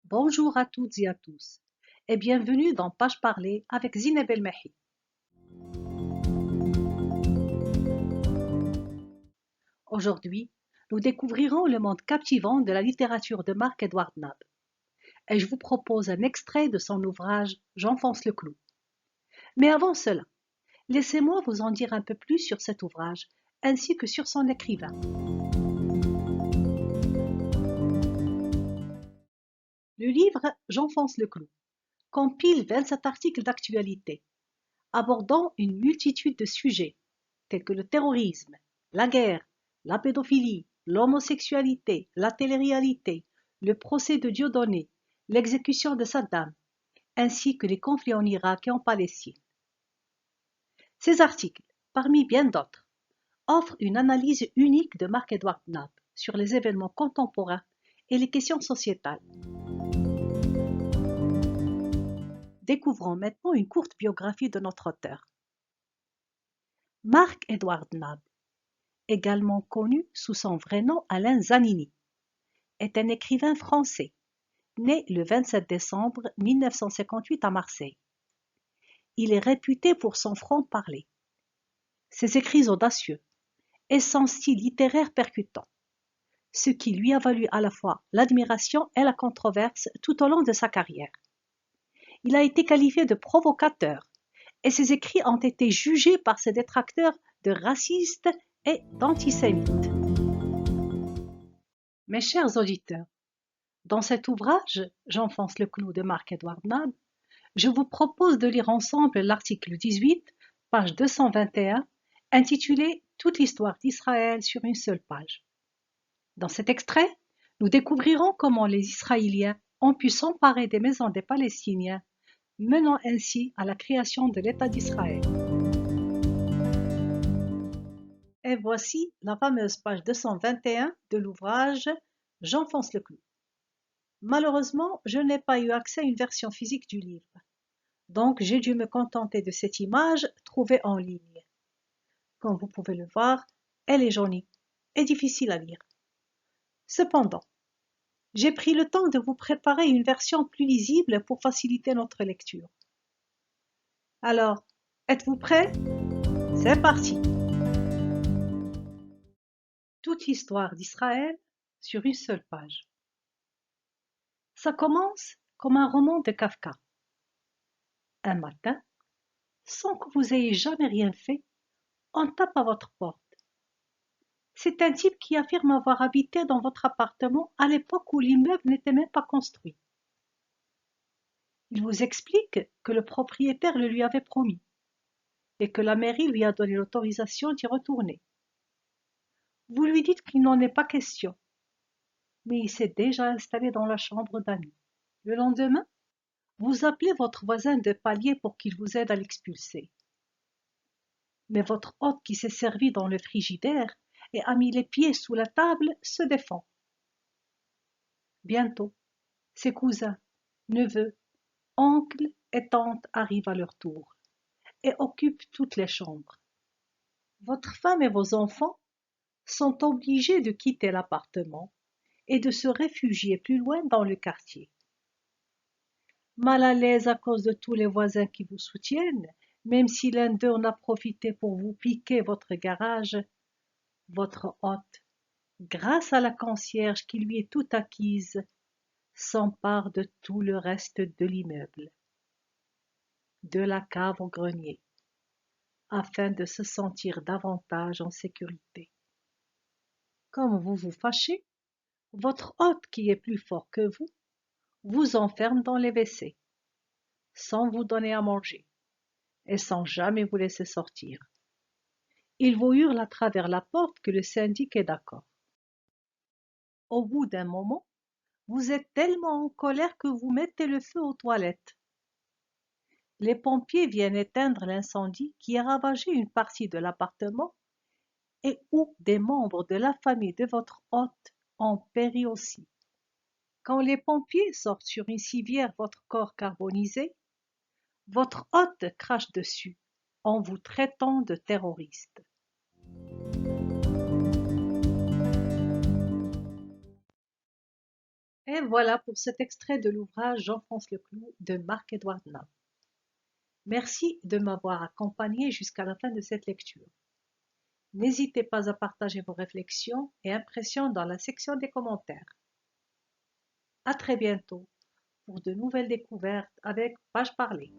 Bonjour à toutes et à tous et bienvenue dans Page Parlée avec Zineb El Mahi. Aujourd'hui, nous découvrirons le monde captivant de la littérature de Marc-Édouard Nab et je vous propose un extrait de son ouvrage J'enfonce le clou. Mais avant cela, laissez-moi vous en dire un peu plus sur cet ouvrage ainsi que sur son écrivain. Le livre J'enfonce le clou compile 27 articles d'actualité abordant une multitude de sujets tels que le terrorisme, la guerre, la pédophilie, l'homosexualité, la télé-réalité, le procès de Dieudonné, l'exécution de Saddam, ainsi que les conflits en Irak et en Palestine. Ces articles, parmi bien d'autres, offrent une analyse unique de Marc-Édouard Nab sur les événements contemporains et les questions sociétales. Découvrons maintenant une courte biographie de notre auteur. Marc-Édouard Nab, également connu sous son vrai nom Alain Zanini, est un écrivain français, né le 27 décembre 1958 à Marseille. Il est réputé pour son franc-parler, ses écrits audacieux et son style littéraire percutant, ce qui lui a valu à la fois l'admiration et la controverse tout au long de sa carrière. Il a été qualifié de provocateur et ses écrits ont été jugés par ses détracteurs de raciste et d'antisémite. Mes chers auditeurs, dans cet ouvrage, J'enfonce le clou de Marc-Édouard Nab, je vous propose de lire ensemble l'article 18, page 221, intitulé Toute l'histoire d'Israël sur une seule page. Dans cet extrait, nous découvrirons comment les Israéliens ont pu s'emparer des maisons des Palestiniens, menant ainsi à la création de l'État d'Israël. Et voici la fameuse page 221 de l'ouvrage J'enfonce le clou. Malheureusement, je n'ai pas eu accès à une version physique du livre, donc j'ai dû me contenter de cette image trouvée en ligne. Comme vous pouvez le voir, elle est jaunie et difficile à lire. Cependant, j'ai pris le temps de vous préparer une version plus lisible pour faciliter notre lecture. Alors, êtes-vous prêts? C'est parti! Toute l'histoire d'Israël sur une seule page. Ça commence comme un roman de Kafka. Un matin, sans que vous ayez jamais rien fait, on tape à votre porte. C'est un type qui affirme avoir habité dans votre appartement à l'époque où l'immeuble n'était même pas construit. Il vous explique que le propriétaire le lui avait promis et que la mairie lui a donné l'autorisation d'y retourner. Vous lui dites qu'il n'en est pas question, mais il s'est déjà installé dans la chambre d'amis. Le lendemain, vous appelez votre voisin de palier pour qu'il vous aide à l'expulser. Mais votre hôte qui s'est servi dans le frigidaire et a mis les pieds sous la table se défend. Bientôt, ses cousins, neveux, oncles et tantes arrivent à leur tour et occupent toutes les chambres. Votre femme et vos enfants sont obligés de quitter l'appartement et de se réfugier plus loin dans le quartier. Mal à l'aise à cause de tous les voisins qui vous soutiennent, même si l'un d'eux en a profité pour vous piquer votre garage, votre hôte, grâce à la concierge qui lui est toute acquise, s'empare de tout le reste de l'immeuble, de la cave au grenier, afin de se sentir davantage en sécurité. Comme vous vous fâchez, votre hôte qui est plus fort que vous enferme dans les WC, sans vous donner à manger, et sans jamais vous laisser sortir. Il vous hurle à travers la porte que le syndic est d'accord. Au bout d'un moment, vous êtes tellement en colère que vous mettez le feu aux toilettes. Les pompiers viennent éteindre l'incendie qui a ravagé une partie de l'appartement et où des membres de la famille de votre hôte ont péri aussi. Quand les pompiers sortent sur une civière votre corps carbonisé, votre hôte crache dessus en vous traitant de terroriste. Et voilà pour cet extrait de l'ouvrage J'enfonce le clou de Marc-Édouard Nabb. Merci de m'avoir accompagné jusqu'à la fin de cette lecture. N'hésitez pas à partager vos réflexions et impressions dans la section des commentaires. À très bientôt pour de nouvelles découvertes avec Page Parlée.